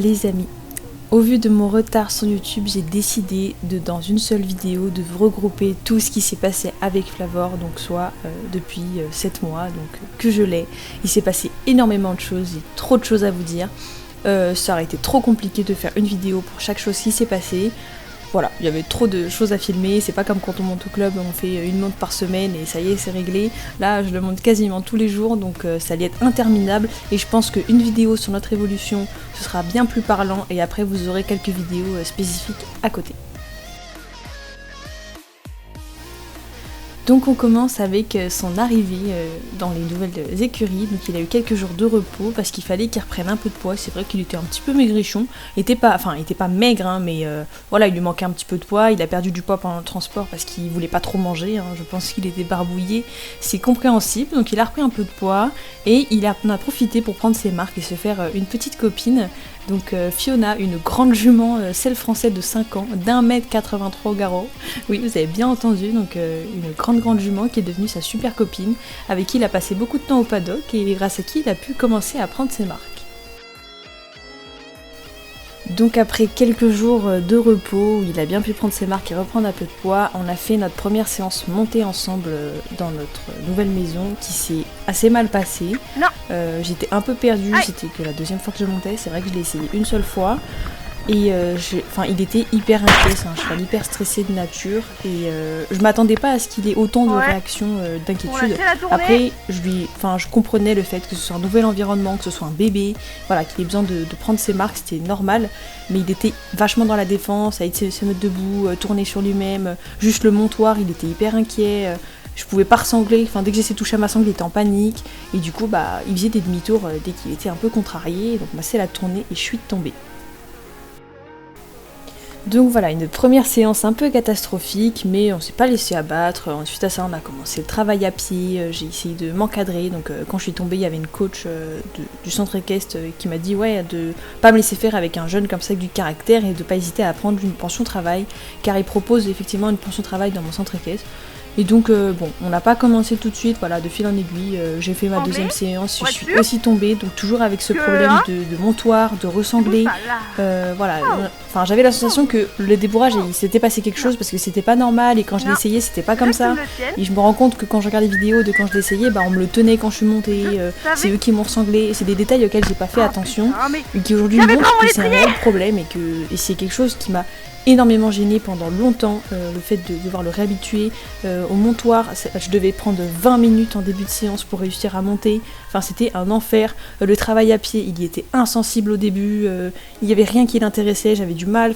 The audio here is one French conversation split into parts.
Les amis, au vu de mon retard sur YouTube, j'ai décidé dans une seule vidéo de vous regrouper tout ce qui s'est passé avec Flavor, donc soit depuis 7 mois, donc que je l'ai. Il s'est passé énormément de choses, j'ai trop de choses à vous dire. Ça aurait été trop compliqué de faire une vidéo pour chaque chose qui s'est passée. Voilà, il y avait trop de choses à filmer, c'est pas comme quand on monte au club, on fait une montre par semaine et ça y est, c'est réglé. Là, je le monte quasiment tous les jours, donc ça allait être interminable. Et je pense qu'une vidéo sur notre évolution, ce sera bien plus parlant et après vous aurez quelques vidéos spécifiques à côté. Donc on commence avec son arrivée dans les nouvelles écuries. Donc il a eu quelques jours de repos parce qu'il fallait qu'il reprenne un peu de poids. C'est vrai qu'il était un petit peu maigrichon. Il était pas maigre, hein, mais voilà, il lui manquait un petit peu de poids. Il a perdu du poids pendant le transport parce qu'il voulait pas trop manger, hein. Je pense qu'il était barbouillé. C'est compréhensible. Donc il a repris un peu de poids et on a profité pour prendre ses marques et se faire une petite copine. Donc Fiona, une grande jument, celle française de 5 ans, d'1m83 au garrot. Oui, vous avez bien entendu, donc une grande jument qui est devenue sa super copine, avec qui il a passé beaucoup de temps au paddock et grâce à qui il a pu commencer à prendre ses marques. Donc après quelques jours de repos, où il a bien pu prendre ses marques et reprendre un peu de poids, on a fait notre première séance montée ensemble dans notre nouvelle maison qui s'est assez mal passée. J'étais un peu perdue, c'était que la deuxième fois que je montais, c'est vrai que je l'ai essayé une seule fois. Et il était hyper inquiet, c'est un cheval hyper stressé de nature et je m'attendais pas à ce qu'il ait autant de réactions d'inquiétude. Après, je comprenais le fait que ce soit un nouvel environnement, que ce soit un bébé, voilà, qu'il ait besoin de prendre ses marques, c'était normal, mais il était vachement dans la défense, à essayer de se mettre debout, tourner sur lui-même, juste le montoir, il était hyper inquiet. Je pouvais pas ressangler, dès que j'essayais de toucher à ma sangle, il était en panique, et du coup, il faisait des demi-tours dès qu'il était un peu contrarié, donc c'est la tournée et je suis tombée. Donc voilà, une première séance un peu catastrophique, mais on s'est pas laissé abattre. Ensuite à ça, on a commencé le travail à pied, j'ai essayé de m'encadrer. Donc quand je suis tombée, il y avait une coach du centre équestre qui m'a dit de pas me laisser faire avec un jeune comme ça avec du caractère et de pas hésiter à prendre une pension travail, car il propose effectivement une pension travail dans mon centre équestre. Et donc on n'a pas commencé tout de suite, voilà, de fil en aiguille, j'ai fait ma deuxième séance, je suis aussi tombée, donc toujours avec ce problème de montoir, de ressangler, j'avais la sensation que le débourrage, il s'était passé quelque chose parce que c'était pas normal et quand je l'essayais c'était pas comme ça, et je me rends compte que quand je regarde les vidéos de quand je l'essayais, on me le tenait quand je suis montée, c'est eux qui m'ont ressanglé, c'est des détails auxquels j'ai pas fait attention, et qui aujourd'hui montrent que c'est un réel problème et c'est quelque chose qui m'a énormément gênée pendant longtemps, le fait de devoir le réhabituer au montoir. Je devais prendre 20 minutes en début de séance pour réussir à monter, c'était un enfer. Le travail à pied, il y était insensible au début, il n'y avait rien qui l'intéressait, j'avais du mal,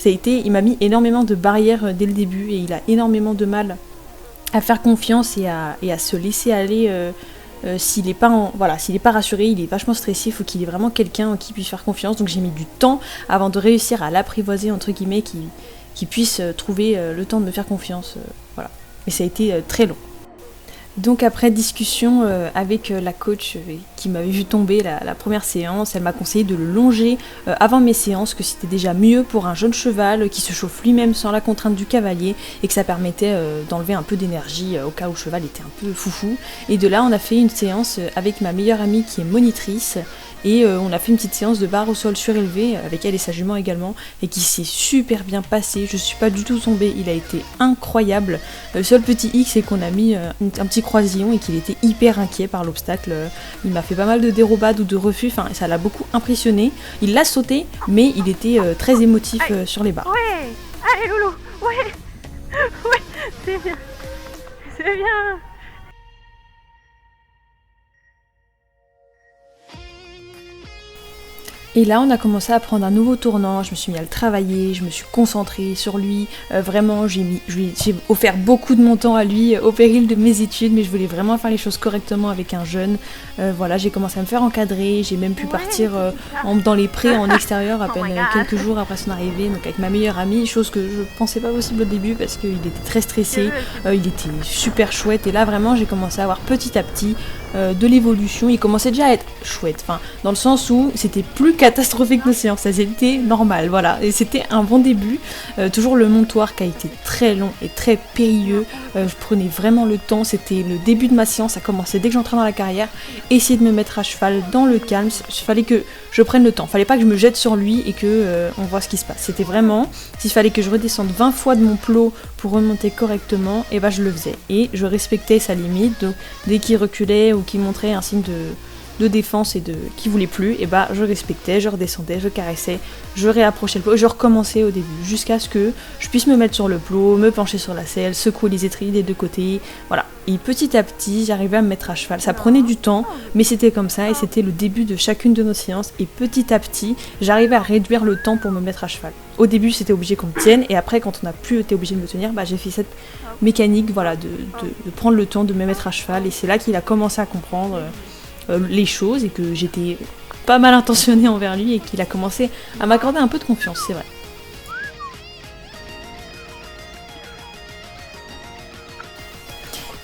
il m'a mis énormément de barrières dès le début et il a énormément de mal à faire confiance et à se laisser aller. S'il n'est pas rassuré, il est vachement stressé, il faut qu'il ait vraiment quelqu'un en qui puisse faire confiance. Donc j'ai mis du temps avant de réussir à l'apprivoiser, entre guillemets, qui puisse trouver le temps de me faire confiance. Voilà. Et ça a été très long. Donc après discussion avec la coach qui m'avait vu tomber la première séance, elle m'a conseillé de le longer avant mes séances, que c'était déjà mieux pour un jeune cheval qui se chauffe lui-même sans la contrainte du cavalier et que ça permettait d'enlever un peu d'énergie au cas où le cheval était un peu foufou. Et de là on a fait une séance avec ma meilleure amie qui est monitrice et on a fait une petite séance de barre au sol surélevé avec elle et sa jument également et qui s'est super bien passée. Je suis pas du tout tombée, il a été incroyable. Le seul petit hic c'est qu'on a mis un petit croisillon et qu'il était hyper inquiet par l'obstacle. Il m'a fait pas mal de dérobades ou de refus, ça l'a beaucoup impressionné. Il l'a sauté mais il était très émotif sur les barres. Ouais, allez Loulou, ouais, c'est bien, c'est bien. Et là, on a commencé à prendre un nouveau tournant, je me suis mis à le travailler, je me suis concentrée sur lui, vraiment, j'ai offert beaucoup de mon temps à lui, au péril de mes études, mais je voulais vraiment faire les choses correctement avec un jeune. J'ai commencé à me faire encadrer, j'ai même pu partir dans les prés en extérieur à peine quelques jours après son arrivée, donc avec ma meilleure amie, chose que je pensais pas possible au début parce qu'il était très stressé, il était super chouette, et là vraiment j'ai commencé à avoir petit à petit de l'évolution. Il commençait déjà à être chouette, enfin, dans le sens où c'était plus catastrophique que nos séances, ça c'était normal, voilà. Et c'était un bon début. Toujours le montoir qui a été très long et très périlleux. Je prenais vraiment le temps, c'était le début de ma séance, ça commençait dès que j'entrais dans la carrière. Essayer de me mettre à cheval dans le calme, il fallait que je prenne le temps, fallait pas que je me jette sur lui et que on voit ce qui se passe. C'était vraiment, s'il fallait que je redescende 20 fois de mon plot pour remonter correctement, et je le faisais. Et je respectais sa limite, donc dès qu'il reculait ou qu'il montrait un signe de défense et qui voulait plus, et je respectais, je redescendais, je caressais, je réapprochais le plot, je recommençais au début, jusqu'à ce que je puisse me mettre sur le plot, me pencher sur la selle, secouer les étriers des deux côtés, voilà. Et petit à petit, j'arrivais à me mettre à cheval. Ça prenait du temps, mais c'était comme ça, et c'était le début de chacune de nos séances, et petit à petit, j'arrivais à réduire le temps pour me mettre à cheval. Au début, c'était obligé qu'on me tienne, et après, quand on n'a plus été obligé de me tenir, j'ai fait cette mécanique, voilà, de prendre le temps de me mettre à cheval, et c'est là qu'il a commencé à comprendre les choses et que j'étais pas mal intentionnée envers lui et qu'il a commencé à m'accorder un peu de confiance, c'est vrai.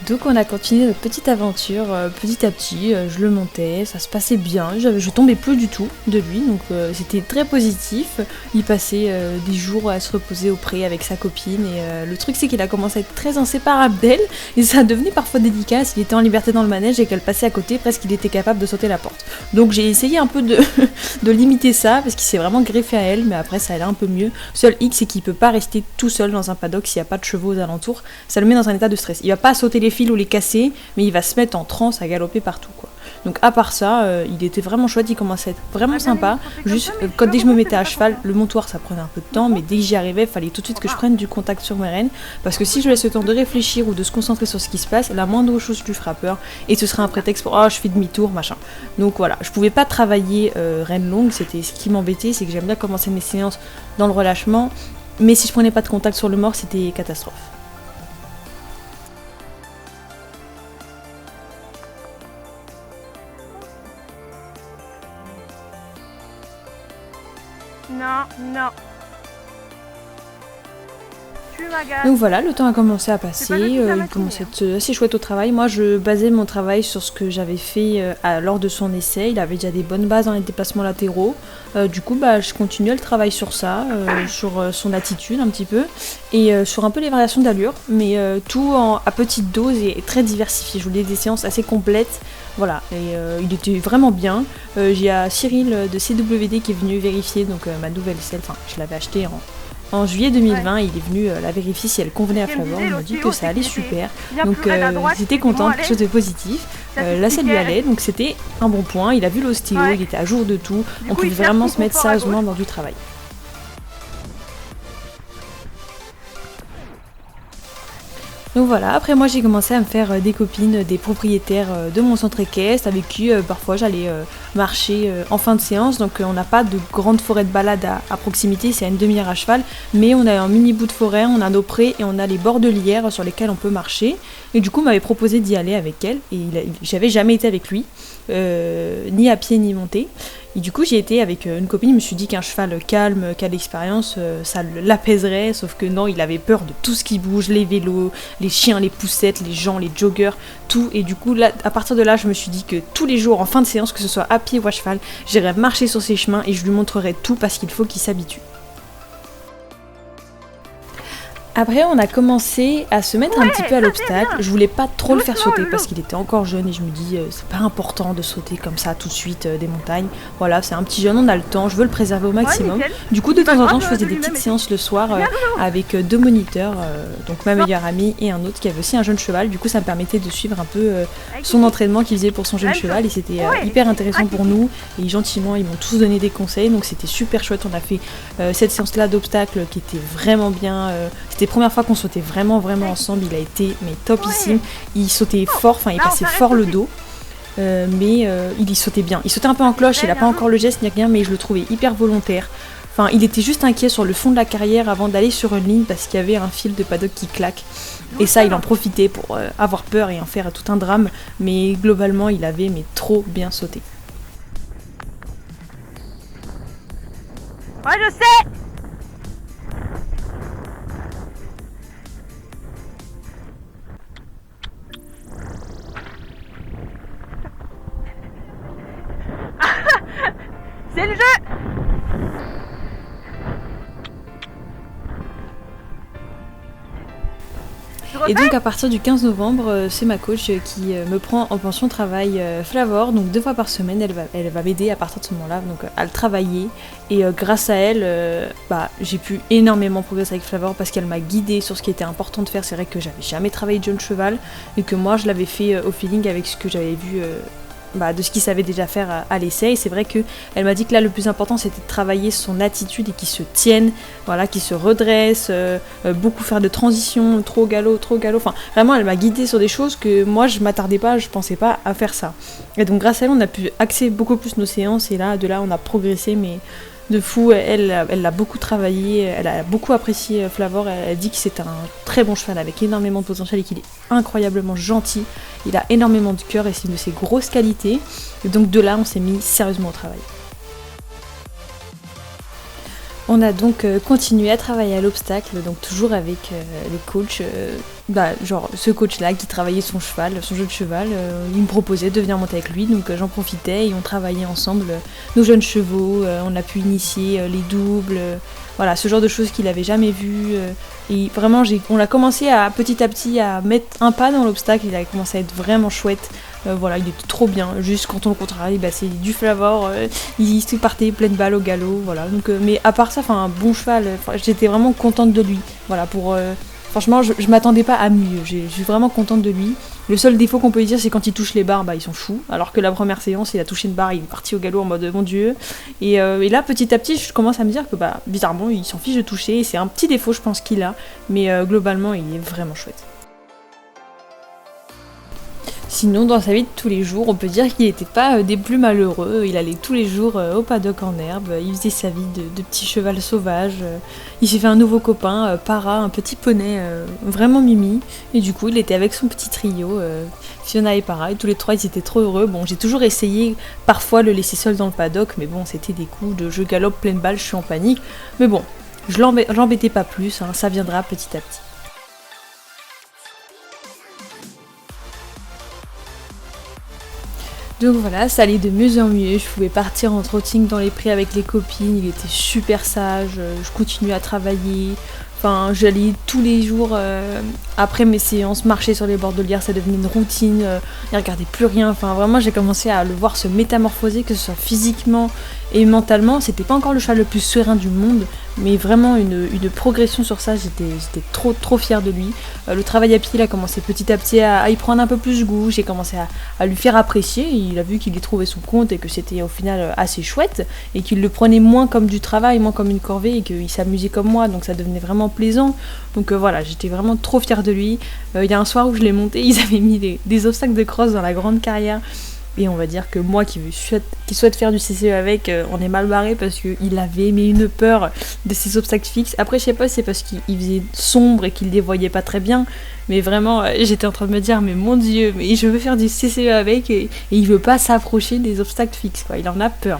Donc on a continué notre petite aventure petit à petit, je le montais, ça se passait bien, je tombais plus du tout de lui, donc c'était très positif. Il passait des jours à se reposer au pré avec sa copine et le truc c'est qu'il a commencé à être très inséparable d'elle et ça devenait parfois délicat s'il était en liberté dans le manège et qu'elle passait à côté, presque il était capable de sauter la porte. Donc j'ai essayé un peu de limiter ça parce qu'il s'est vraiment greffé à elle, mais après ça allait un peu mieux. Seul hic c'est qu'il peut pas rester tout seul dans un paddock s'il n'y a pas de chevaux aux alentours, ça le met dans un état de stress. Il va pas sauter les fils ou les casser, mais il va se mettre en transe à galoper partout, quoi. Donc à part ça, il était vraiment chouette, il commençait à être vraiment sympa. Juste dès que je me mettais à cheval, le montoir ça prenait un peu de temps, mais dès que j'y arrivais, il fallait tout de suite que je prenne du contact sur mes rênes, parce que si je laisse le temps de réfléchir ou de se concentrer sur ce qui se passe, la moindre chose lui fera peur, et ce sera un prétexte pour je fais demi-tour, machin. Donc voilà, je pouvais pas travailler rênes longues, c'était ce qui m'embêtait, c'est que j'aime bien commencer mes séances dans le relâchement, mais si je prenais pas de contact sur le mort, c'était catastrophe. Non. Tu m'agaces. Donc voilà, le temps a commencé à passer, il commençait à être assez chouette au travail. Moi je basais mon travail sur ce que j'avais fait lors de son essai, il avait déjà des bonnes bases dans les déplacements latéraux. Du coup je continuais le travail sur ça, sur son attitude un petit peu, et sur un peu les variations d'allure, mais tout à petite dose et très diversifié. Je voulais des séances assez complètes. Voilà, et il était vraiment bien. J'ai Cyril de CWD qui est venu vérifier donc, ma nouvelle selle, enfin je l'avais achetée en juillet 2020, il est venu la vérifier si elle convenait à Flavor, il m'a dit que ça allait super, donc j'étais contente, quelque chose de positif. Là ça lui allait, donc c'était un bon point, il a vu l'ostéo, il était à jour de tout, on pouvait vraiment se mettre sérieusement dans du travail. Donc voilà, après moi j'ai commencé à me faire des copines, des propriétaires de mon centre équestre avec qui parfois j'allais marcher en fin de séance. Donc on n'a pas de grande forêt de balade à proximité, c'est à une demi-heure à cheval, mais on a un mini bout de forêt, on a nos prés et on a les bords de lierre sur lesquels on peut marcher. Et du coup on m'avait proposé d'y aller avec elle et j'avais jamais été avec lui, ni à pied ni monté. Et du coup j'y étais avec une copine, je me suis dit qu'un cheval calme, qui a de l'expérience, ça l'apaiserait, sauf que non, il avait peur de tout ce qui bouge, les vélos, les chiens, les poussettes, les gens, les joggers, tout. Et du coup là, à partir de là, je me suis dit que tous les jours en fin de séance, que ce soit à pied ou à cheval, j'irais marcher sur ses chemins et je lui montrerais tout parce qu'il faut qu'il s'habitue. Après, on a commencé à se mettre un petit peu à l'obstacle. Je voulais pas trop le faire sauter parce qu'il était encore jeune et je me dis c'est pas important de sauter comme ça tout de suite des montagnes. Voilà, c'est un petit jeune, on a le temps, je veux le préserver au maximum. Du coup, de temps en temps, je faisais des petites séances le soir avec deux moniteurs, donc ma meilleure amie et un autre qui avait aussi un jeune cheval. Du coup, ça me permettait de suivre un peu son entraînement qu'il faisait pour son jeune cheval et c'était hyper intéressant pour nous. Et gentiment, ils m'ont tous donné des conseils, donc c'était super chouette. On a fait cette séance-là d'obstacles qui était vraiment bien. C'était la première fois qu'on sautait vraiment ensemble, il a été topissime, il sautait fort, enfin il passait fort le dos, mais il y sautait bien, il sautait un peu en cloche, il a pas encore le geste ni rien, mais je le trouvais hyper volontaire. Enfin il était juste inquiet sur le fond de la carrière avant d'aller sur une ligne parce qu'il y avait un fil de paddock qui claque, et ça il en profitait pour avoir peur et en faire tout un drame, mais globalement il avait trop bien sauté. Ouais je sais. Et donc à partir du 15 novembre, c'est ma coach qui me prend en pension travail Flavor, donc 2 fois par semaine, elle va m'aider à partir de ce moment-là, donc à le travailler. Et grâce à elle, j'ai pu énormément progresser avec Flavor parce qu'elle m'a guidée sur ce qui était important de faire. C'est vrai que j'avais jamais travaillé de jeune cheval et que moi je l'avais fait au feeling avec ce que j'avais vu de ce qu'il savait déjà faire à l'essai. Et c'est vrai qu'elle m'a dit que là le plus important c'était de travailler son attitude et qu'il se tienne, voilà, qu'il se redresse, beaucoup faire de transitions, trop galop, enfin vraiment elle m'a guidée sur des choses que moi je m'attardais pas, je pensais pas à faire ça. Et donc grâce à elle on a pu axer beaucoup plus nos séances et de là on a progressé mais de fou. Elle l'a beaucoup travaillé, elle a beaucoup apprécié Flavor, elle dit que c'est un très bon cheval avec énormément de potentiel et qu'il est incroyablement gentil, il a énormément de cœur et c'est une de ses grosses qualités. Et donc de là on s'est mis sérieusement au travail. On a donc continué à travailler à l'obstacle, donc toujours avec les coachs, genre ce coach-là qui travaillait son cheval, son jeu de cheval, il me proposait de venir monter avec lui, donc j'en profitais et on travaillait ensemble nos jeunes chevaux, on a pu initier les doubles, voilà, ce genre de choses qu'il avait jamais vu. Et vraiment, on a commencé petit à petit à mettre un pas dans l'obstacle, il a commencé à être vraiment chouette. Voilà, il était trop bien. Juste quand on le contrarie, c'est du Flavor, il se partait pleine balle au galop, voilà. Donc, mais à part ça, un bon cheval, j'étais vraiment contente de lui. Voilà, franchement, je m'attendais pas à mieux. Je suis vraiment contente de lui. Le seul défaut qu'on peut dire, c'est quand il touche les barres, il s'en fout. Alors que la première séance, il a touché une barre, il est parti au galop en mode mon Dieu. Et là, petit à petit, je commence à me dire que bizarrement, il s'en fiche de toucher. C'est un petit défaut, je pense qu'il a, mais globalement, il est vraiment chouette. Sinon, dans sa vie de tous les jours, on peut dire qu'il n'était pas des plus malheureux. Il allait tous les jours au paddock en herbe, il faisait sa vie de petit cheval sauvage. Il s'est fait un nouveau copain, Para, un petit poney vraiment mimi. Et du coup, il était avec son petit trio, Fiona et Para, et tous les trois, ils étaient trop heureux. Bon, j'ai toujours essayé parfois de le laisser seul dans le paddock, mais bon, c'était des coups de je galope pleine balle, je suis en panique. Mais bon, je l'embêtais pas plus, ça viendra petit à petit. Donc voilà, ça allait de mieux en mieux, je pouvais partir en trotting dans les prés avec les copines, il était super sage, je continuais à travailler, j'allais tous les jours après mes séances marcher sur les bords de lierre, ça devenait une routine, il regardait plus rien, vraiment j'ai commencé à le voir se métamorphoser, que ce soit physiquement et mentalement. C'était pas encore le cheval le plus serein du monde, mais vraiment une progression sur ça, j'étais trop fière de lui. Le travail à pied, il a commencé petit à petit à y prendre un peu plus goût, j'ai commencé à lui faire apprécier, il a vu qu'il y trouvait son compte et que c'était au final assez chouette, et qu'il le prenait moins comme du travail, moins comme une corvée, et qu'il s'amusait comme moi, donc ça devenait vraiment plaisant. Donc voilà, j'étais vraiment trop fière de lui. Il y a un soir où je l'ai monté, ils avaient mis des obstacles de cross dans la grande carrière. Et on va dire que moi qui souhaite faire du CCE avec, on est mal barré parce qu'il avait mais une peur de ces obstacles fixes. Après, je sais pas si c'est parce qu'il faisait sombre et qu'il les voyait pas très bien, mais vraiment, j'étais en train de me dire, mais mon Dieu, mais je veux faire du CCE avec et il veut pas s'approcher des obstacles fixes, quoi. Il en a peur.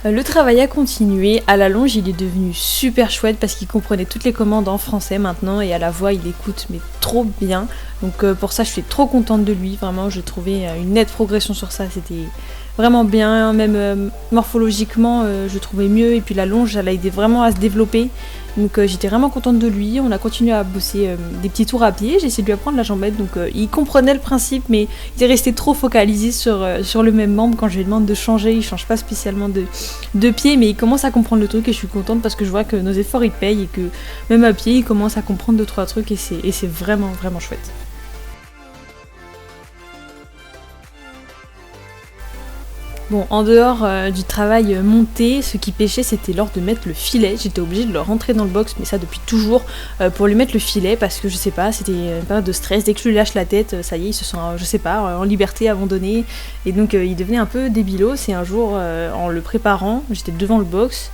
Le travail a continué, à la longe il est devenu super chouette parce qu'il comprenait toutes les commandes en français maintenant et à la voix il écoute mais trop bien. Donc pour ça je suis trop contente de lui, vraiment je trouvais une nette progression sur ça, c'était vraiment bien, même morphologiquement je trouvais mieux et puis la longe elle a aidé vraiment à se développer. Donc j'étais vraiment contente de lui, on a continué à bosser des petits tours à pied, j'ai essayé de lui apprendre la jambette, donc il comprenait le principe mais il est resté trop focalisé sur le même membre. Quand je lui demande de changer, il change pas spécialement de pied, mais il commence à comprendre le truc et je suis contente parce que je vois que nos efforts ils payent et que même à pied il commence à comprendre 2-3 trucs et c'est vraiment chouette. Bon, en dehors du travail monté, ce qui pêchait c'était lors de mettre le filet. J'étais obligée de le rentrer dans le box, mais ça depuis toujours, pour lui mettre le filet parce que je sais pas, c'était une période de stress. Dès que je lui lâche la tête, ça y est, il se sent, je sais pas, en liberté, abandonné. Et donc il devenait un peu débilos. Et un jour, en le préparant, j'étais devant le box.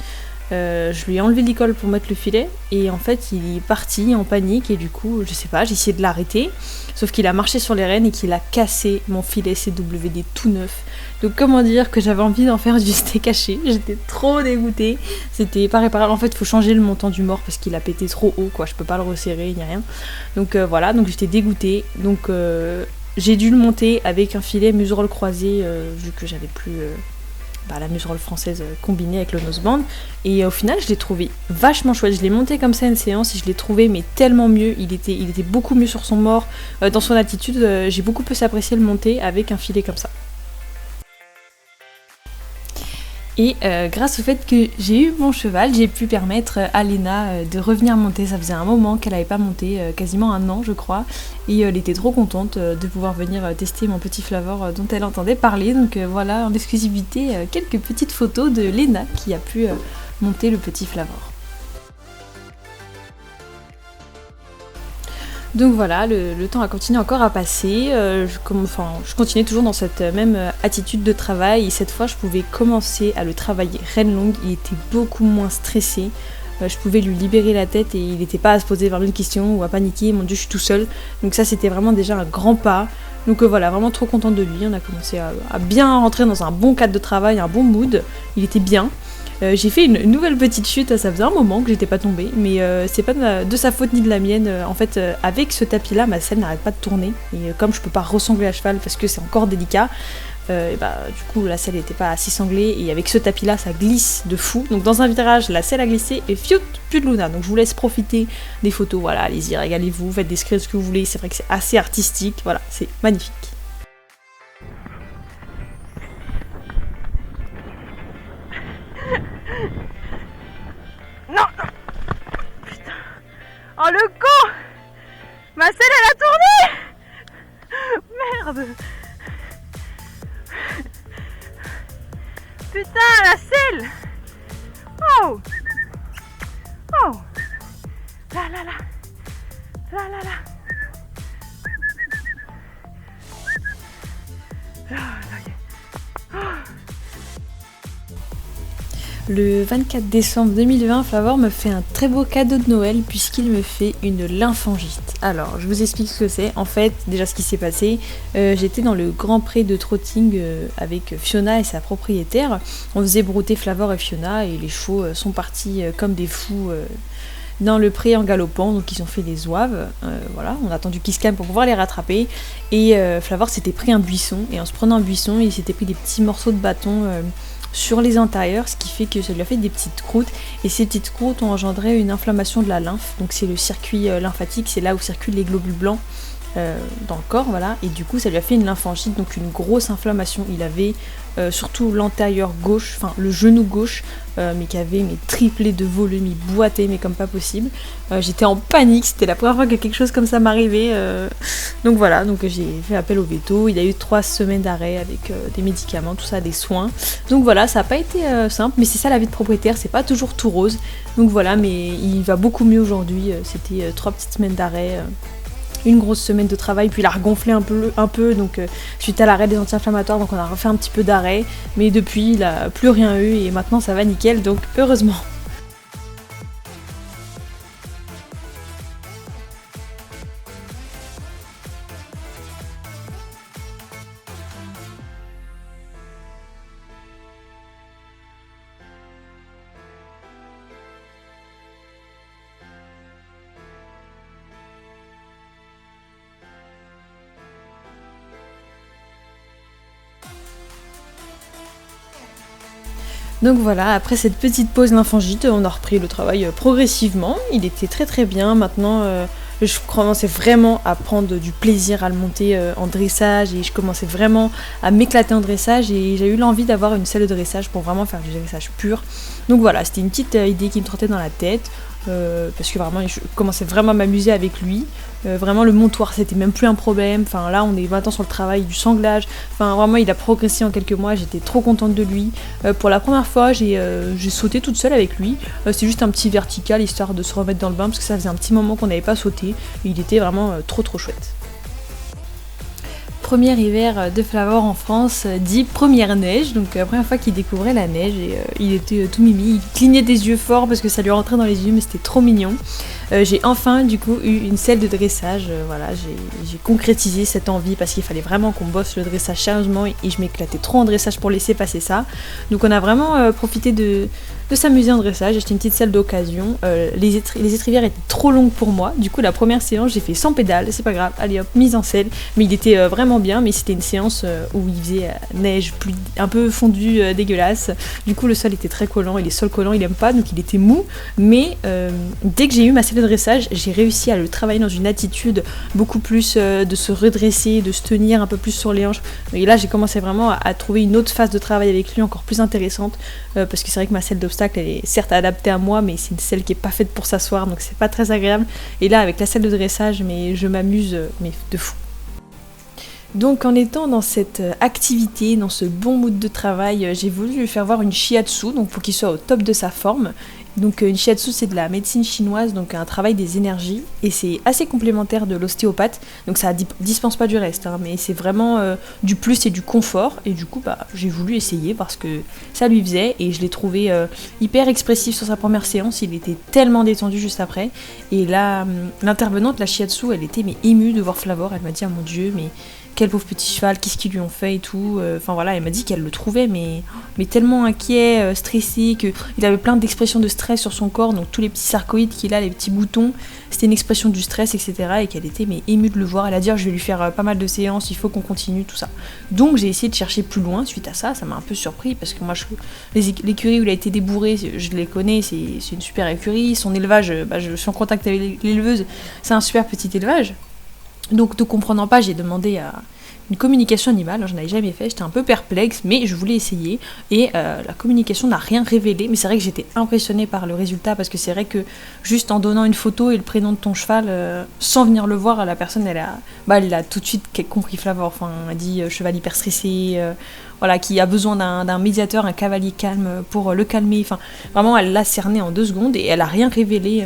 Je lui ai enlevé l'école pour mettre le filet et en fait il est parti en panique et du coup je sais pas, j'ai essayé de l'arrêter sauf qu'il a marché sur les rênes et qu'il a cassé mon filet CWD tout neuf. Donc comment dire que j'avais envie d'en faire du steak haché, j'étais trop dégoûtée, c'était pas réparable. En fait il faut changer le montant du mort parce qu'il a pété trop haut quoi, je peux pas le resserrer ni rien. Donc voilà, donc j'étais dégoûtée, donc j'ai dû le monter avec un filet muserolle croisé vu que j'avais plus la muserolle française combinée avec le noseband. Et au final, je l'ai trouvé vachement chouette. Je l'ai monté comme ça une séance et je l'ai trouvé mais tellement mieux. Il était beaucoup mieux sur son mort, dans son attitude. J'ai beaucoup plus apprécié le monter avec un filet comme ça. Et grâce au fait que j'ai eu mon cheval, j'ai pu permettre à Léna de revenir monter. Ça faisait un moment qu'elle n'avait pas monté, quasiment un an je crois. Et elle était trop contente de pouvoir venir tester mon petit Flavor dont elle entendait parler. Donc voilà, en exclusivité, quelques petites photos de Léna qui a pu monter le petit Flavor. Donc voilà, le temps a continué encore à passer, je continuais toujours dans cette même attitude de travail et cette fois je pouvais commencer à le travailler reine longue, il était beaucoup moins stressé, je pouvais lui libérer la tête et il n'était pas à se poser 20 000 questions ou à paniquer, mon dieu je suis tout seul, donc ça c'était vraiment déjà un grand pas. Donc voilà, vraiment trop contente de lui, on a commencé à bien rentrer dans un bon cadre de travail, un bon mood, il était bien. J'ai fait une nouvelle petite chute, ça faisait un moment que j'étais pas tombée, mais c'est pas de sa faute ni de la mienne. En fait, avec ce tapis là, ma selle n'arrête pas de tourner, et comme je peux pas ressangler à cheval parce que c'est encore délicat, du coup la selle n'était pas assez sanglée, et avec ce tapis là ça glisse de fou. Donc dans un virage, la selle a glissé et fiout, plus de Luna. Donc je vous laisse profiter des photos, voilà, allez-y, régalez-vous, faites des screens ce que vous voulez, c'est vrai que c'est assez artistique, voilà, c'est magnifique. Non, non. Putain. Oh le con. Ma selle elle a tourné. Merde. Putain la selle. Oh. Oh. Là là là. Là là là. Là, ça y est. Le 24 décembre 2020, Flavor me fait un très beau cadeau de Noël puisqu'il me fait une lymphangite. Alors, je vous explique ce que c'est. En fait, déjà ce qui s'est passé, j'étais dans le Grand Prix de trotting avec Fiona et sa propriétaire. On faisait brouter Flavor et Fiona et les chevaux sont partis comme des fous dans le pré en galopant, donc ils ont fait des zouaves, voilà, on a attendu qu'ils se calment pour pouvoir les rattraper, et Flavor s'était pris un buisson, et en se prenant un buisson, il s'était pris des petits morceaux de bâton sur les intérieurs, ce qui fait que ça lui a fait des petites croûtes, et ces petites croûtes ont engendré une inflammation de la lymphe, donc c'est le circuit lymphatique, c'est là où circulent les globules blancs dans le corps, voilà, et du coup ça lui a fait une lymphangite, donc une grosse inflammation. Il avait surtout l'antérieur gauche, enfin le genou gauche, mais qui avait triplé de volume, il boitait mais comme pas possible. J'étais en panique, c'était la première fois que quelque chose comme ça m'arrivait, donc voilà, donc j'ai fait appel au veto. Il y a eu 3 semaines d'arrêt avec des médicaments, tout ça, des soins, donc voilà, ça n'a pas été simple, mais c'est ça la vie de propriétaire, c'est pas toujours tout rose, donc voilà, mais il va beaucoup mieux aujourd'hui. C'était 3 petites semaines d'arrêt, une grosse semaine de travail, puis il a regonflé un peu, donc suite à l'arrêt des anti-inflammatoires, donc on a refait un petit peu d'arrêt, mais depuis il a plus rien eu et maintenant ça va nickel, donc heureusement. Donc voilà, après cette petite pause lymphangite, on a repris le travail progressivement. Il était très très bien. Maintenant, je commençais vraiment à prendre du plaisir à le monter en dressage, et je commençais vraiment à m'éclater en dressage, et j'ai eu l'envie d'avoir une selle de dressage pour vraiment faire du dressage pur. Donc voilà, c'était une petite idée qui me trottait dans la tête. Parce que vraiment je commençais vraiment à m'amuser avec lui, vraiment le montoir c'était même plus un problème, enfin là on est maintenant sur le travail du sanglage, enfin vraiment il a progressé en quelques mois, j'étais trop contente de lui. Pour la première fois j'ai sauté toute seule avec lui, c'est juste un petit vertical histoire de se remettre dans le bain parce que ça faisait un petit moment qu'on n'avait pas sauté, et il était vraiment trop chouette. Premier hiver de Flavor en France, dit première neige, donc la première fois qu'il découvrait la neige, et il était tout mimi, il clignait des yeux fort parce que ça lui rentrait dans les yeux, mais c'était trop mignon. J'ai enfin du coup eu une selle de dressage, voilà, j'ai concrétisé cette envie parce qu'il fallait vraiment qu'on bosse le dressage sérieusement, et je m'éclatais trop en dressage pour laisser passer ça. Donc on a vraiment profité de de s'amuser en dressage. J'ai acheté une petite selle d'occasion. Les étrivières étaient trop longues pour moi. Du coup, la première séance, j'ai fait 100 pédales. C'est pas grave, allez hop, mise en selle. Mais il était vraiment bien. Mais c'était une séance où il faisait neige, pluie, un peu fondu, dégueulasse. Du coup, le sol était très collant. Et les sols collants, il aime pas. Donc, il était mou. Mais dès que j'ai eu ma selle de dressage, j'ai réussi à le travailler dans une attitude beaucoup plus de se redresser, de se tenir un peu plus sur les hanches. Et là, j'ai commencé vraiment à trouver une autre phase de travail avec lui encore plus intéressante. Parce que c'est vrai que ma selle d'obstacle, elle est certes adaptée à moi, mais c'est une selle qui est pas faite pour s'asseoir, donc c'est pas très agréable. Et là, avec la selle de dressage, mais je m'amuse, mais de fou. Donc en étant dans cette activité, dans ce bon mood de travail, j'ai voulu lui faire voir une shiatsu, donc pour qu'il soit au top de sa forme. Donc une shiatsu, c'est de la médecine chinoise, donc un travail des énergies, et c'est assez complémentaire de l'ostéopathe, donc ça dispense pas du reste, hein, mais c'est vraiment du plus et du confort, et du coup j'ai voulu essayer parce que ça lui faisait, et je l'ai trouvé hyper expressif sur sa première séance, il était tellement détendu juste après, et là l'intervenante, la shiatsu, elle était mais émue de voir Flavor, elle m'a dit ah mon dieu, mais quel pauvre petit cheval, qu'est-ce qu'ils lui ont fait et tout. Enfin voilà, elle m'a dit qu'elle le trouvait mais tellement inquiet, stressé, qu'il avait plein d'expressions de stress sur son corps, donc tous les petits sarcoïdes qu'il a, les petits boutons, c'était une expression du stress, etc. Et qu'elle était mais émue de le voir. Elle a dit oh, je vais lui faire pas mal de séances, il faut qu'on continue, tout ça. Donc j'ai essayé de chercher plus loin suite à ça, ça m'a un peu surpris parce que moi l'écurie où il a été débourré, je les connais, c'est une super écurie. Son élevage, je suis en contact avec l'éleveuse, c'est un super petit élevage. Donc, ne comprenant pas, j'ai demandé à une communication animale, j'en avais jamais fait, j'étais un peu perplexe, mais je voulais essayer, et la communication n'a rien révélé, mais c'est vrai que j'étais impressionnée par le résultat, parce que c'est vrai que juste en donnant une photo et le prénom de ton cheval, sans venir le voir, la personne, elle a tout de suite compris Flavor, enfin, elle a dit cheval hyper stressé, voilà, qui a besoin d'un médiateur, un cavalier calme pour le calmer, enfin, vraiment, elle l'a cerné en 2 secondes, et elle a rien révélé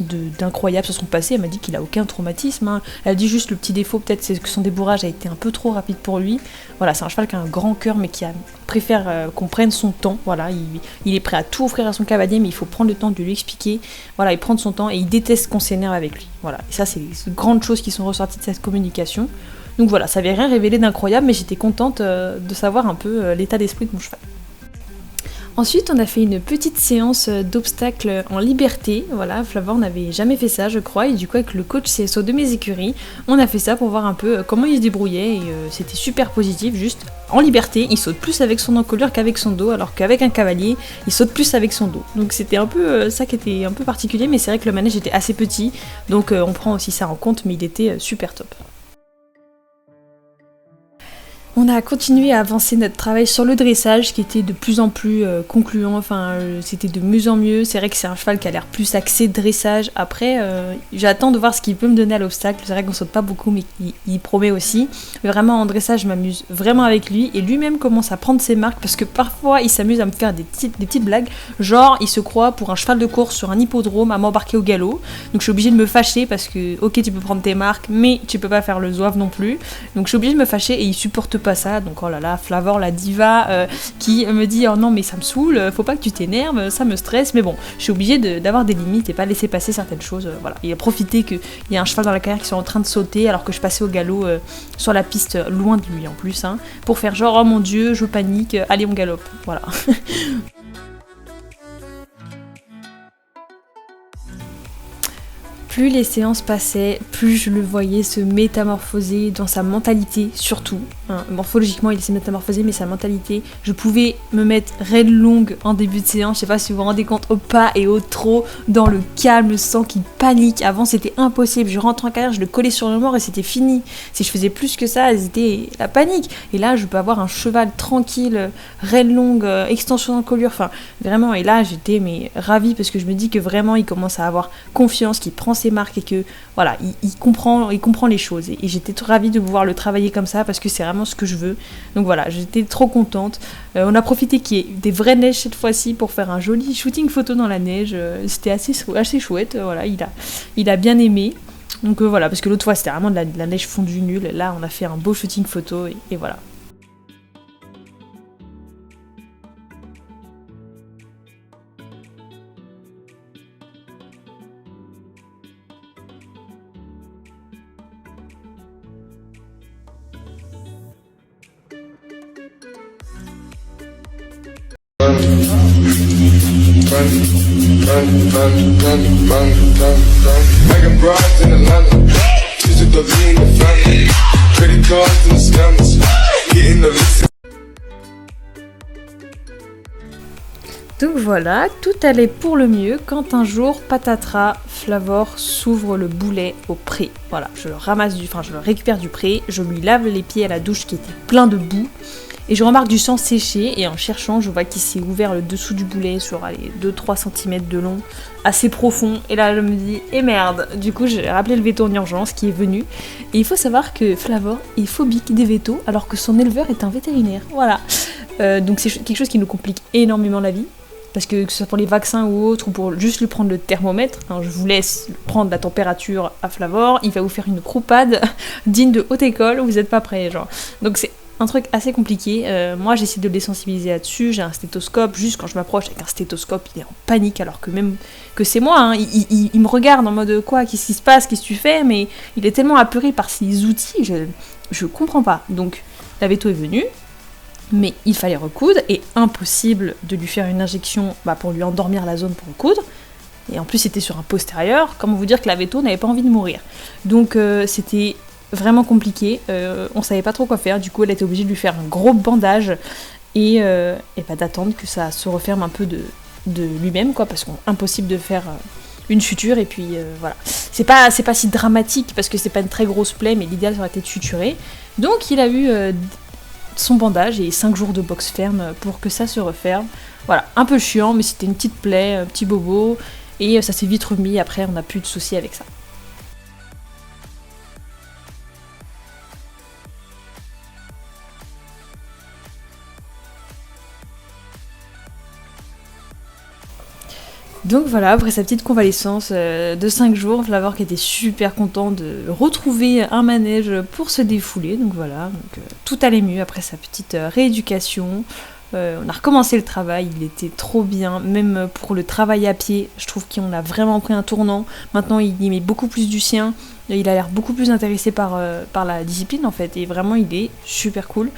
d'incroyable sur son passé. Elle m'a dit qu'il a aucun traumatisme, hein. Elle dit juste le petit défaut peut-être c'est que son débourrage a été un peu trop rapide pour lui. Voilà, c'est un cheval qui a un grand cœur mais qui préfère qu'on prenne son temps. Voilà, il est prêt à tout offrir à son cavalier, mais il faut prendre le temps de lui expliquer. Voilà, il prend son temps et il déteste qu'on s'énerve avec lui. Voilà, et ça c'est les grandes choses qui sont ressorties de cette communication. Donc voilà, ça n'avait rien révélé d'incroyable, mais j'étais contente de savoir un peu l'état d'esprit de mon cheval. Ensuite, on a fait une petite séance d'obstacles en liberté. Voilà, Flavor n'avait jamais fait ça, je crois, et du coup, avec le coach CSO de mes écuries, on a fait ça pour voir un peu comment il se débrouillait, et c'était super positif, juste en liberté. Il saute plus avec son encolure qu'avec son dos, alors qu'avec un cavalier, il saute plus avec son dos. Donc c'était un peu ça qui était un peu particulier, mais c'est vrai que le manège était assez petit, donc on prend aussi ça en compte, mais il était super top. On a continué à avancer notre travail sur le dressage qui était de plus en plus concluant, c'était de mieux en mieux. C'est vrai que c'est un cheval qui a l'air plus axé dressage. Après, j'attends de voir ce qu'il peut me donner à l'obstacle. C'est vrai qu'on saute pas beaucoup, mais il promet aussi. Mais vraiment en dressage, je m'amuse vraiment avec lui, et lui-même commence à prendre ses marques parce que parfois il s'amuse à me faire des petites blagues. Genre, il se croit pour un cheval de course sur un hippodrome à m'embarquer au galop. Donc je suis obligée de me fâcher parce que, ok, tu peux prendre tes marques, mais tu peux pas faire le zouave non plus. Donc je suis obligée de me fâcher et il supporte pas ça, donc oh là là, Flavor la diva qui me dit oh non mais ça me saoule, faut pas que tu t'énerves, ça me stresse, mais bon, je suis obligée d'avoir des limites et pas laisser passer certaines choses, voilà. Il a profité qu'il y a un cheval dans la carrière qui sont en train de sauter alors que je passais au galop sur la piste loin de lui en plus, hein, pour faire genre oh mon dieu, je panique, allez on galope, voilà. Plus les séances passaient, plus je le voyais se métamorphoser dans sa mentalité, surtout. Hein, morphologiquement, il s'est métamorphosé, mais sa mentalité, je pouvais me mettre raide longue en début de séance, je sais pas si vous vous rendez compte, au pas et au trot, dans le calme, sans qu'il panique. Avant, c'était impossible. Je rentre en carrière, je le collais sur le mort et c'était fini. Si je faisais plus que ça, c'était la panique. Et là, je peux avoir un cheval tranquille, raide longue, extension d'encolure, enfin, vraiment. Et là, j'étais ravie parce que je me dis que vraiment, il commence à avoir confiance, qu'il prend ses marques et que voilà, il comprend les choses, et j'étais ravie de pouvoir le travailler comme ça parce que c'est vraiment ce que je veux. Donc voilà, j'étais trop contente. On a profité qu'il y ait des vraies neiges cette fois-ci pour faire un joli shooting photo dans la neige. C'était assez chouette, voilà, il a bien aimé. Donc voilà, parce que l'autre fois c'était vraiment de la neige fondue nulle. Là on a fait un beau shooting photo et voilà. I got broads in Atlanta, just to throw me in the family. Credit cards and the scammers, getting the list. Donc voilà, tout allait pour le mieux quand un jour, patatras, Flavor s'ouvre le boulet au pré. Voilà, je le récupère du pré, je lui lave les pieds à la douche qui était plein de boue, et je remarque du sang séché, et en cherchant, je vois qu'il s'est ouvert le dessous du boulet sur 2-3 cm de long, assez profond, et là je me dis, eh merde. Du coup j'ai rappelé le veto en urgence qui est venu, et il faut savoir que Flavor est phobique des vétos, alors que son éleveur est un vétérinaire, voilà. Donc c'est quelque chose qui nous complique énormément la vie. Parce que ce soit pour les vaccins ou autre, ou pour juste lui prendre le thermomètre, je vous laisse prendre la température à Flavor, il va vous faire une croupade digne de haute école, vous n'êtes pas prêts, genre. Donc c'est un truc assez compliqué. Moi j'essaie de le désensibiliser là-dessus, j'ai un stéthoscope, juste quand je m'approche avec un stéthoscope, il est en panique, alors que même que c'est moi, il me regarde en mode quoi, qu'est-ce qui se passe, qu'est-ce que tu fais, mais il est tellement apeuré par ces outils, je comprends pas. Donc la veto est venue. Mais il fallait recoudre, et impossible de lui faire une injection pour lui endormir la zone pour recoudre. Et en plus c'était sur un postérieur, comment vous dire que la veto n'avait pas envie de mourir. Donc c'était vraiment compliqué, on savait pas trop quoi faire, du coup elle était obligée de lui faire un gros bandage, et d'attendre que ça se referme un peu de lui-même, quoi, parce qu'impossible de faire une suture, et puis voilà. C'est pas si dramatique, parce que c'est pas une très grosse plaie, mais l'idéal ça aurait été de suturer. Donc il a eu son bandage et 5 jours de boxe ferme pour que ça se referme. Voilà, un peu chiant, mais c'était une petite plaie, un petit bobo, et ça s'est vite remis, après on n'a plus de soucis avec ça. Donc voilà, après sa petite convalescence de 5 jours, Flavor qui était super content de retrouver un manège pour se défouler. Donc voilà, tout allait mieux après sa petite rééducation. On a recommencé le travail, il était trop bien, même pour le travail à pied, je trouve qu'on a vraiment pris un tournant. Maintenant il y met beaucoup plus du sien, il a l'air beaucoup plus intéressé par la discipline en fait, et vraiment il est super cool.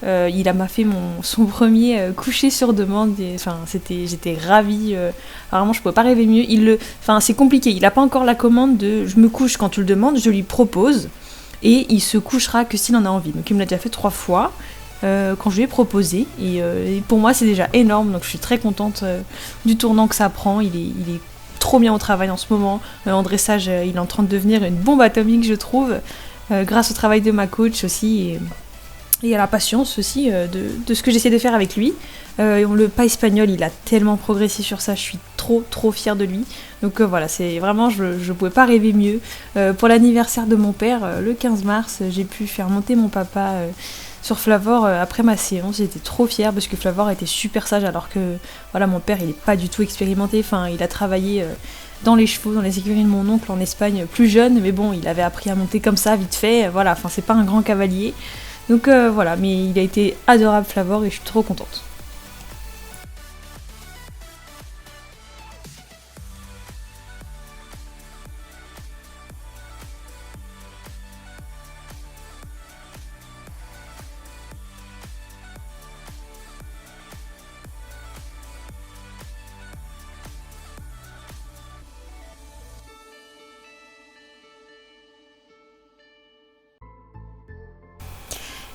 Il m'a fait son premier coucher sur demande, j'étais ravie, vraiment je pouvais pas rêver mieux. C'est compliqué, il a pas encore la commande de je me couche quand tu le demandes, je lui propose et il se couchera que s'il en a envie. Donc il me l'a déjà fait 3 fois quand je lui ai proposé, et pour moi c'est déjà énorme, donc je suis très contente du tournant que ça prend. Il est trop bien au travail en ce moment, en dressage il est en train de devenir une bombe atomique je trouve, grâce au travail de ma coach aussi, et à la patience aussi de ce que j'essaie de faire avec lui. Le pas espagnol, il a tellement progressé sur ça, je suis trop fière de lui. Donc voilà, c'est vraiment, je pouvais pas rêver mieux. Pour l'anniversaire de mon père, le 15 mars, j'ai pu faire monter mon papa sur Flavor après ma séance. J'étais trop fière parce que Flavor était super sage, alors que voilà, mon père il est pas du tout expérimenté, il a travaillé dans les chevaux, dans les écuries de mon oncle en Espagne plus jeune, mais bon, il avait appris à monter comme ça vite fait, voilà, c'est pas un grand cavalier. Donc voilà, mais il a été adorable Flavor, et je suis trop contente.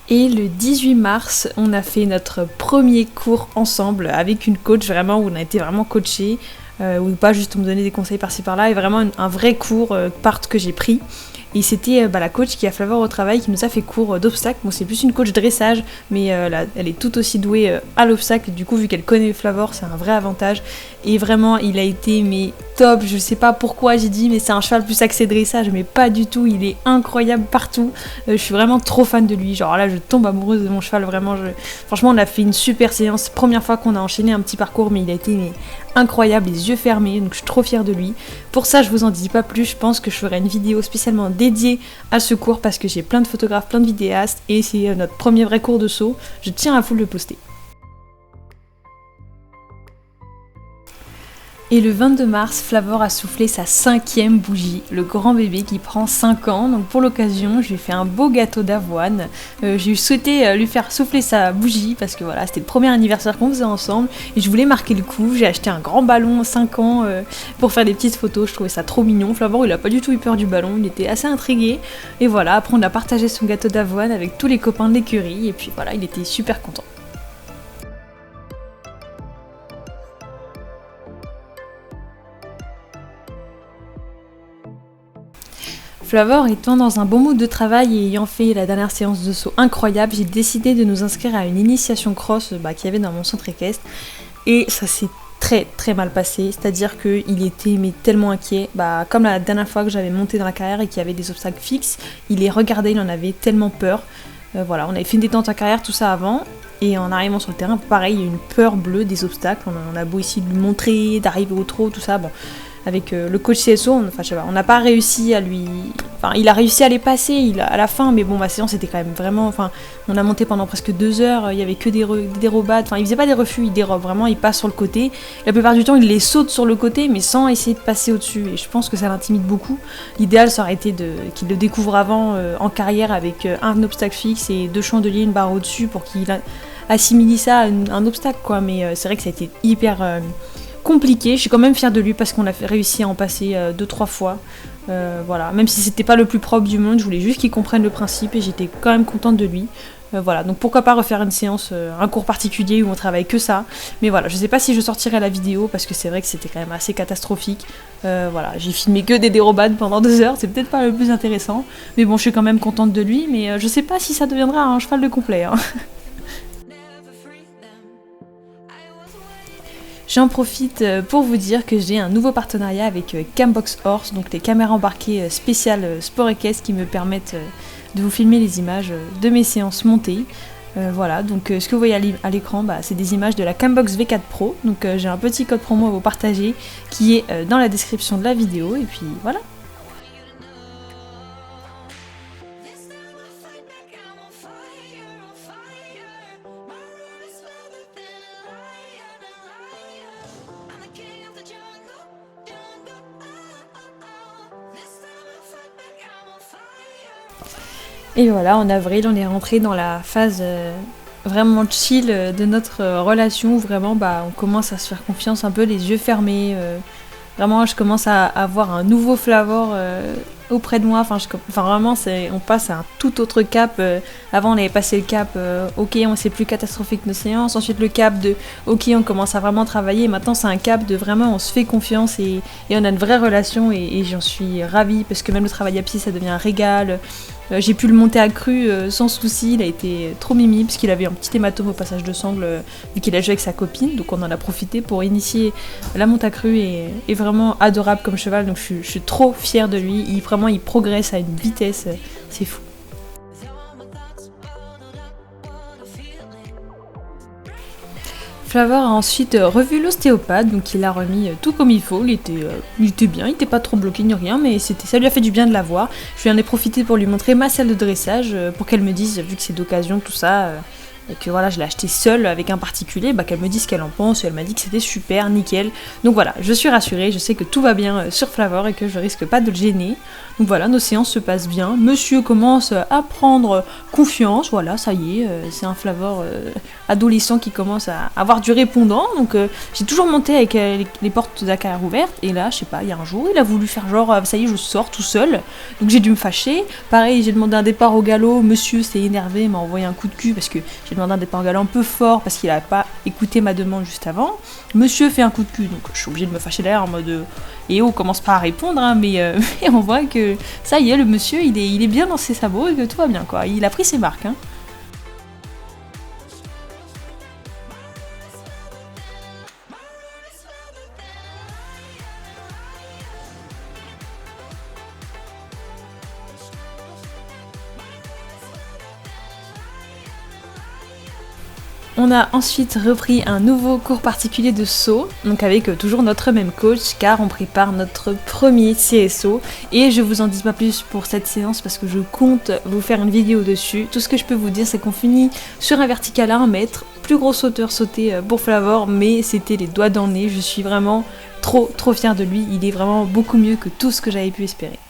Et le 18 mars, on a fait notre premier cours ensemble avec une coach, vraiment, où on a été vraiment coachés, ou pas juste me donner des conseils par-ci par-là, et vraiment un vrai cours que j'ai pris. Et c'était la coach qui a Flavor au travail qui nous a fait cours d'obstacles. Bon, c'est plus une coach dressage, mais elle est tout aussi douée à l'obstacle. Du coup, vu qu'elle connaît Flavor, c'est un vrai avantage. Et vraiment, il a été top. Je sais pas pourquoi j'ai dit, mais c'est un cheval plus axé dressage, mais pas du tout. Il est incroyable partout. Je suis vraiment trop fan de lui. Genre là, je tombe amoureuse de mon cheval. Vraiment, franchement, on a fait une super séance. Première fois qu'on a enchaîné un petit parcours, mais il a été incroyable, les yeux fermés, donc je suis trop fière de lui. Pour ça, je vous en dis pas plus, je pense que je ferai une vidéo spécialement dédiée à ce cours, parce que j'ai plein de photographes, plein de vidéastes, et c'est notre premier vrai cours de saut. Je tiens à vous le poster. Et le 22 mars, Flavor a soufflé sa 5e bougie, le grand bébé qui prend 5 ans. Donc pour l'occasion, je lui ai fait un beau gâteau d'avoine. J'ai souhaité lui faire souffler sa bougie parce que voilà, c'était le premier anniversaire qu'on faisait ensemble et je voulais marquer le coup. J'ai acheté un grand ballon 5 ans pour faire des petites photos. Je trouvais ça trop mignon. Flavor, il a pas du tout eu peur du ballon, il était assez intrigué. Et voilà, après on a partagé son gâteau d'avoine avec tous les copains de l'écurie et puis voilà, il était super content. Flavor étant dans un bon mood de travail et ayant fait la dernière séance de saut incroyable, j'ai décidé de nous inscrire à une initiation cross qu'il y avait dans mon centre équestre et ça s'est très mal passé, c'est-à-dire qu'il était tellement inquiet, comme la dernière fois que j'avais monté dans la carrière et qu'il y avait des obstacles fixes, il les regardait, il en avait tellement peur. Voilà, on avait fait une détente en carrière, tout ça avant, et en arrivant sur le terrain, pareil, il y a une peur bleue des obstacles, on a beau essayer de lui montrer, d'arriver au trot, tout ça, bon... Avec le coach CSO, on n'a pas réussi à lui... Enfin, il a réussi à les passer à la fin, mais bon, ma séance était quand même vraiment... Enfin, on a monté pendant presque 2 heures, il y avait que des dérobades, enfin, il faisait pas des refus, il dérobe, vraiment, il passe sur le côté. La plupart du temps, il les saute sur le côté, mais sans essayer de passer au-dessus, et je pense que ça l'intimide beaucoup. L'idéal, ça aurait été qu'il le découvre avant, en carrière, avec un obstacle fixe et 2 chandeliers, une barre au-dessus, pour qu'il assimile ça à un obstacle, quoi. Mais c'est vrai que ça a été hyper... compliqué, je suis quand même fière de lui parce qu'on a réussi à en passer 2-3 fois. Voilà, même si c'était pas le plus propre du monde, je voulais juste qu'il comprenne le principe et j'étais quand même contente de lui. Voilà, donc pourquoi pas refaire une séance, un cours particulier où on travaille que ça. Mais voilà, je sais pas si je sortirai la vidéo parce que c'est vrai que c'était quand même assez catastrophique. Voilà, j'ai filmé que des dérobades pendant 2 heures, c'est peut-être pas le plus intéressant. Mais bon, je suis quand même contente de lui, mais je sais pas si ça deviendra un cheval de complet. Hein. J'en profite pour vous dire que j'ai un nouveau partenariat avec Cambox Horse, donc les caméras embarquées spéciales sport équestre qui me permettent de vous filmer les images de mes séances montées. Voilà, donc ce que vous voyez à l'écran, c'est des images de la Cambox V4 Pro. Donc j'ai un petit code promo à vous partager qui est dans la description de la vidéo. Et puis voilà. Et voilà, en avril, on est rentré dans la phase vraiment chill de notre relation où vraiment on commence à se faire confiance un peu les yeux fermés. Vraiment, je commence à avoir un nouveau Flavor auprès de moi. Enfin, vraiment, on passe à un tout autre cap. Avant, on avait passé le cap, ok, c'est plus catastrophique nos séances. Ensuite, le cap de, ok, on commence à vraiment travailler. Maintenant, c'est un cap de vraiment, on se fait confiance et on a une vraie relation. Et j'en suis ravie parce que même le travail à pied, ça devient un régal. J'ai pu le monter à cru sans souci, il a été trop mimi parce qu'il avait un petit hématome au passage de sangle vu qu'il a joué avec sa copine, donc on en a profité pour initier la monte à cru et vraiment adorable comme cheval, donc je suis trop fière de lui, il progresse à une vitesse, c'est fou. Flavor a ensuite revu l'ostéopathe, donc il l'a remis tout comme il faut, il était bien, il était pas trop bloqué ni rien, mais ça lui a fait du bien de la voir. Je lui en ai profité pour lui montrer ma salle de dressage, pour qu'elle me dise, vu que c'est d'occasion tout ça, et que voilà, je l'ai acheté seule avec un particulier, qu'elle me dise ce qu'elle en pense, et elle m'a dit que c'était super, nickel. Donc voilà, je suis rassurée, je sais que tout va bien sur Flavor et que je risque pas de le gêner. Donc voilà, nos séances se passent bien, monsieur commence à prendre confiance, voilà, ça y est, c'est un Flavor adolescent qui commence à avoir du répondant, donc j'ai toujours monté avec les portes de la carrière ouvertes, et là, je sais pas, il y a un jour, il a voulu faire genre, ça y est, je sors tout seul, donc j'ai dû me fâcher. Pareil, j'ai demandé un départ au galop, monsieur s'est énervé, m'a envoyé un coup de cul parce que j'ai demandé un départ au galop un peu fort parce qu'il n'avait pas écouté ma demande juste avant. Monsieur fait un coup de cul, donc je suis obligée de me fâcher derrière en mode et on commence pas à répondre, hein, mais on voit que ça y est, le monsieur il est bien dans ses sabots et que tout va bien, quoi. Il a pris ses marques, hein. On a ensuite repris un nouveau cours particulier de saut, donc avec toujours notre même coach, car on prépare notre premier CSO. Et je vous en dis pas plus pour cette séance parce que je compte vous faire une vidéo dessus. Tout ce que je peux vous dire, c'est qu'on finit sur un vertical à 1 mètre, plus gros sauteur sauté pour Flavor, mais c'était les doigts dans le nez. Je suis vraiment trop fière de lui, il est vraiment beaucoup mieux que tout ce que j'avais pu espérer.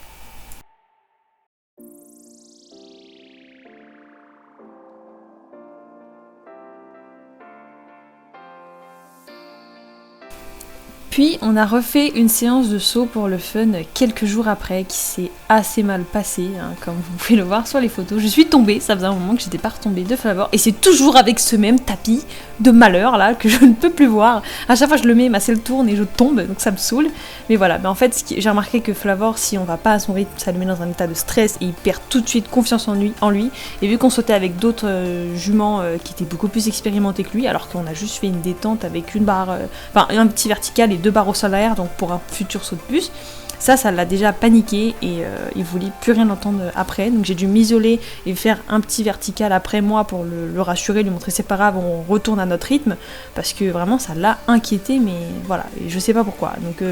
Puis on a refait une séance de saut pour le fun quelques jours après qui s'est assez mal passée, comme vous pouvez le voir sur les photos. Je suis tombée, ça faisait un moment que j'étais pas retombée de Flavor et c'est toujours avec ce même tapis de malheur là que je ne peux plus voir. À chaque fois je le mets, ma selle tourne et je tombe, donc ça me saoule. Mais voilà, mais en fait j'ai remarqué que Flavor, si on va pas à son rythme, ça le met dans un état de stress et il perd tout de suite confiance en lui. Et vu qu'on sautait avec d'autres juments qui étaient beaucoup plus expérimentés que lui, alors qu'on a juste fait une détente avec une barre, un petit vertical et 2 barres au sol arrière, donc pour un futur saut de puce, ça l'a déjà paniqué et il voulait plus rien entendre après, donc j'ai dû m'isoler et faire un petit vertical après moi pour le rassurer, lui montrer c'est pas grave, on retourne à notre rythme, parce que vraiment ça l'a inquiété, mais voilà, et je sais pas pourquoi, donc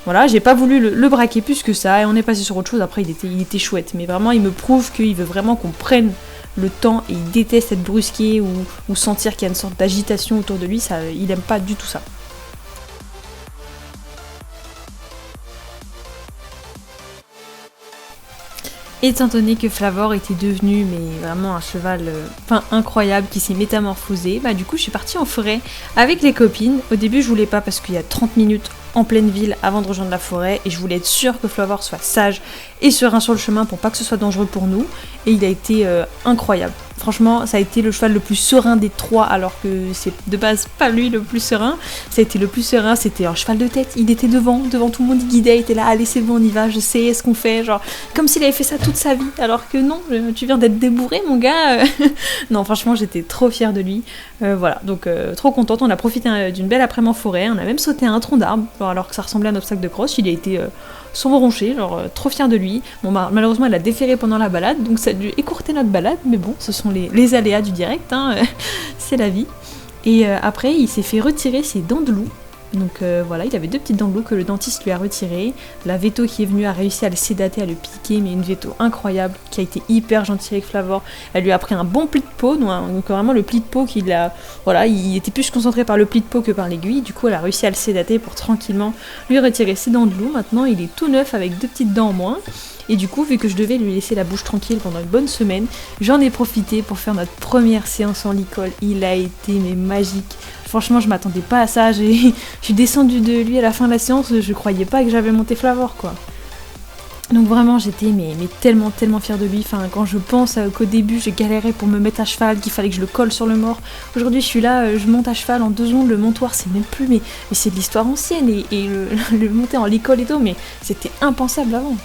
voilà, j'ai pas voulu le braquer plus que ça, et on est passé sur autre chose. Après il était chouette, mais vraiment il me prouve qu'il veut vraiment qu'on prenne le temps, et il déteste être brusqué ou sentir qu'il y a une sorte d'agitation autour de lui, ça, il aime pas du tout ça. Étant donné que Flavor était devenu vraiment un cheval incroyable qui s'est métamorphosé, du coup je suis partie en forêt avec les copines. Au début je voulais pas parce qu'il y a 30 minutes en pleine ville avant de rejoindre la forêt et je voulais être sûre que Flavor soit sage et serein sur le chemin pour pas que ce soit dangereux pour nous, et il a été incroyable. Franchement, ça a été le cheval le plus serein des 3, alors que c'est de base pas lui le plus serein. Ça a été le plus serein, c'était un cheval de tête, il était devant tout le monde, il guidait, il était là, allez c'est bon on y va, je sais ce qu'on fait, genre comme s'il avait fait ça toute sa vie, alors que non, tu viens d'être débourré mon gars. Non franchement j'étais trop fière de lui, voilà, donc trop contente, on a profité d'une belle après-midi en forêt, on a même sauté à un tronc d'arbre, alors que ça ressemblait à un obstacle de crosse, il a été sans roncher, genre trop fière de lui. Bon malheureusement elle a déféré pendant la balade, donc ça a dû écourter notre balade, mais bon, ce sont les aléas du direct, c'est la vie. Et après il s'est fait retirer ses dents de loup, donc voilà, il avait 2 petites dents de loup que le dentiste lui a retirées. La véto qui est venue a réussi à le sédater, à le piquer, mais une véto incroyable qui a été hyper gentille avec Flavor. Elle lui a pris un bon pli de peau, donc vraiment le pli de peau qu'il a, voilà, il était plus concentré par le pli de peau que par l'aiguille. Du coup elle a réussi à le sédater pour tranquillement lui retirer ses dents de loup. Maintenant il est tout neuf avec 2 petites dents en moins. Et du coup, vu que je devais lui laisser la bouche tranquille pendant une bonne semaine, j'en ai profité pour faire notre première séance en licol. Il a été magique. Franchement, je m'attendais pas à ça. Je suis descendue de lui à la fin de la séance, je croyais pas que j'avais monté Flavor, quoi. Donc vraiment, j'étais tellement fière de lui. Enfin, quand je pense qu'au début, j'ai galéré pour me mettre à cheval, qu'il fallait que je le colle sur le mort. Aujourd'hui, je suis là, je monte à cheval en 2 secondes, le montoir, c'est même plus, mais c'est de l'histoire ancienne. Et le monter en licol et tout, mais c'était impensable avant.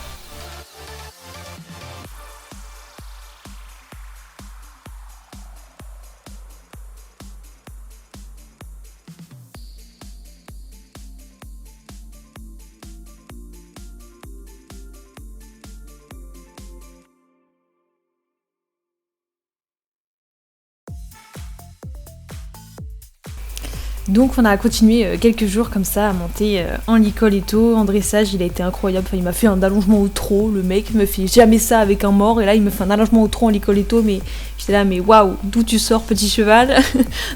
Donc on a continué quelques jours comme ça à monter en licol et tout, en dressage il a été incroyable, enfin, il m'a fait un allongement au trot, le mec me fait jamais ça avec un mort, et là il me fait un allongement au trot en licol et tout, mais j'étais là mais waouh, d'où tu sors petit cheval.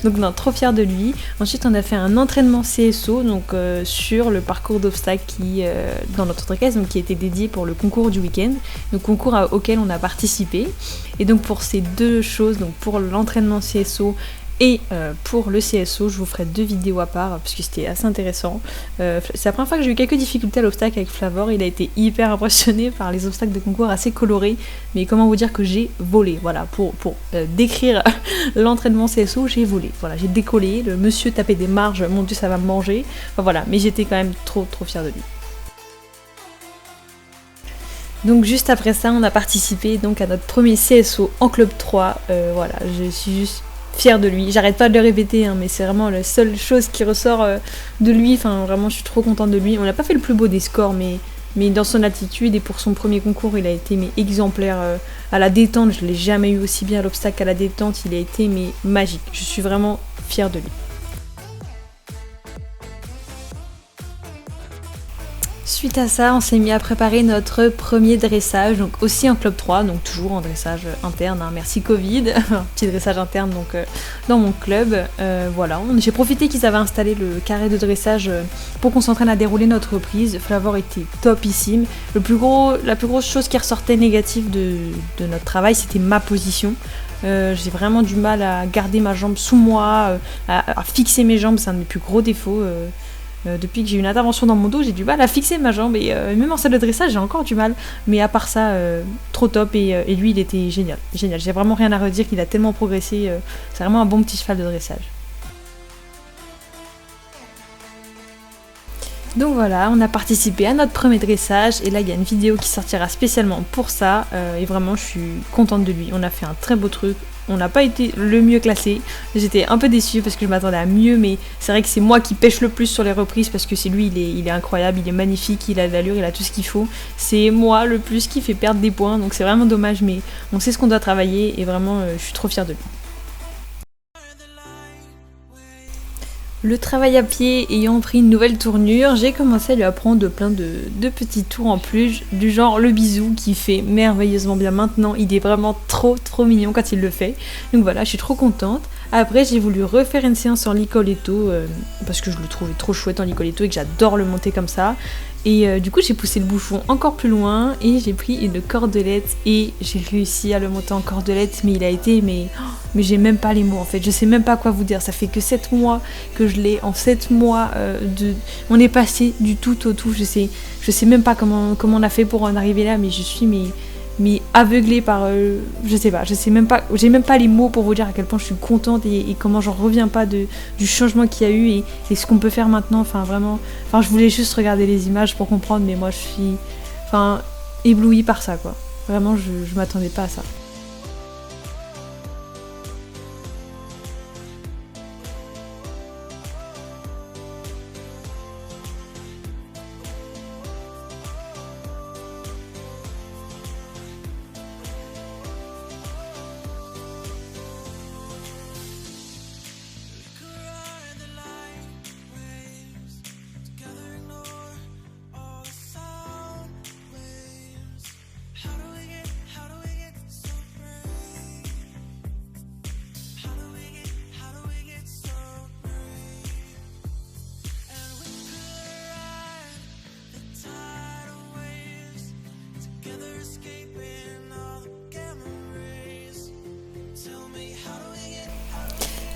Donc non, trop fière de lui. Ensuite on a fait un entraînement CSO, donc sur le parcours d'obstacles qui, dans notre caisse, donc qui était dédié pour le concours du week-end, le concours auquel on a participé. Et donc pour ces 2 choses, donc pour l'entraînement CSO et pour le CSO, je vous ferai 2 vidéos à part parce que c'était assez intéressant. C'est la première fois que j'ai eu quelques difficultés à l'obstacle avec Flavor. Il a été hyper impressionné par les obstacles de concours assez colorés. Mais comment vous dire que j'ai volé, voilà, pour décrire l'entraînement CSO, j'ai volé. Voilà, j'ai décollé, le monsieur tapait des marges, mon dieu ça va me manger. Enfin voilà, mais j'étais quand même trop fière de lui. Donc juste après ça, on a participé donc à notre premier CSO en club 3. Voilà, je suis juste fière de lui, j'arrête pas de le répéter, mais c'est vraiment la seule chose qui ressort de lui, enfin vraiment je suis trop contente de lui. On n'a pas fait le plus beau des scores, mais mais dans son attitude et pour son premier concours, il a été exemplaire à la détente. Je l'ai jamais eu aussi bien à l'obstacle qu'à la détente. Il a été magique. Je suis vraiment fière de lui. Suite à ça, on s'est mis à préparer notre premier dressage, donc aussi en club 3, donc toujours en dressage interne, hein, merci Covid, petit dressage interne donc dans mon club. Voilà, j'ai profité qu'ils avaient installé le carré de dressage pour qu'on s'entraîne à dérouler notre reprise. Flavor était topissime. La plus grosse chose qui ressortait négative de notre travail, c'était ma position. J'ai vraiment du mal à garder ma jambe sous moi, à fixer mes jambes, c'est un de mes plus gros défauts. Depuis que j'ai eu une intervention dans mon dos, j'ai du mal à fixer ma jambe et même en salle de dressage, j'ai encore du mal. Mais à part ça, trop top et lui, il était génial. Génial. J'ai vraiment rien à redire, qu'il a tellement progressé. C'est vraiment un bon petit cheval de dressage. Donc voilà, on a participé à notre premier dressage et là il y a une vidéo qui sortira spécialement pour ça et vraiment je suis contente de lui. On a fait un très beau truc, on n'a pas été le mieux classé, j'étais un peu déçue parce que je m'attendais à mieux, mais c'est vrai que c'est moi qui pêche le plus sur les reprises parce que c'est lui, il est incroyable, il est magnifique, il a de l'allure, il a tout ce qu'il faut. C'est moi le plus qui fait perdre des points, donc c'est vraiment dommage, mais on sait ce qu'on doit travailler et vraiment je suis trop fière de lui. Le travail à pied ayant pris une nouvelle tournure, j'ai commencé à lui apprendre plein de petits tours en plus, du genre le bisou qui fait merveilleusement bien maintenant. Il est vraiment trop mignon quand il le fait. Donc voilà, je suis trop contente. Après, j'ai voulu refaire une séance en Licoletto parce que je le trouvais trop chouette en Licoletto et que j'adore le monter comme ça. Et du coup, j'ai poussé le bouchon encore plus loin et j'ai pris une cordelette et j'ai réussi à le monter en cordelette, mais il a été mais j'ai même pas les mots en fait, je sais même pas quoi vous dire. Ça fait que 7 mois que je l'ai, en 7 mois on est passé du tout au tout. Je sais même pas comment on a fait pour en arriver là, mais je suis aveuglée par je sais pas, j'ai même pas les mots pour vous dire à quel point je suis contente et comment j'en reviens pas du changement qu'il y a eu et ce qu'on peut faire maintenant. Enfin vraiment, je voulais juste regarder les images pour comprendre, mais moi je suis éblouie par ça quoi. Vraiment je m'attendais pas à ça.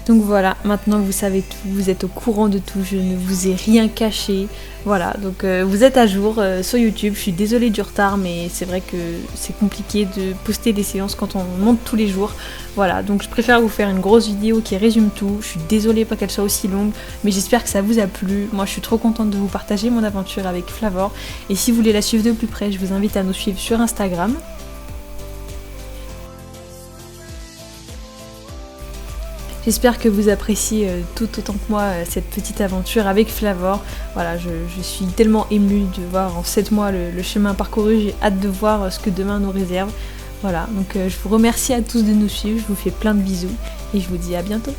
Donc voilà, maintenant vous savez tout, vous êtes au courant de tout, je ne vous ai rien caché. Voilà, donc vous êtes à jour sur YouTube. Je suis désolée du retard, mais c'est vrai que c'est compliqué de poster des séances quand on monte tous les jours. Voilà, donc je préfère vous faire une grosse vidéo qui résume tout. Je suis désolée pas qu'elle soit aussi longue, mais j'espère que ça vous a plu. Moi je suis trop contente de vous partager mon aventure avec Flavor. Et si vous voulez la suivre de plus près, je vous invite à nous suivre sur Instagram. J'espère que vous appréciez tout autant que moi cette petite aventure avec Flavor. Voilà, je suis tellement émue de voir en 7 mois le chemin parcouru. J'ai hâte de voir ce que demain nous réserve. Voilà, donc je vous remercie à tous de nous suivre. Je vous fais plein de bisous et je vous dis à bientôt.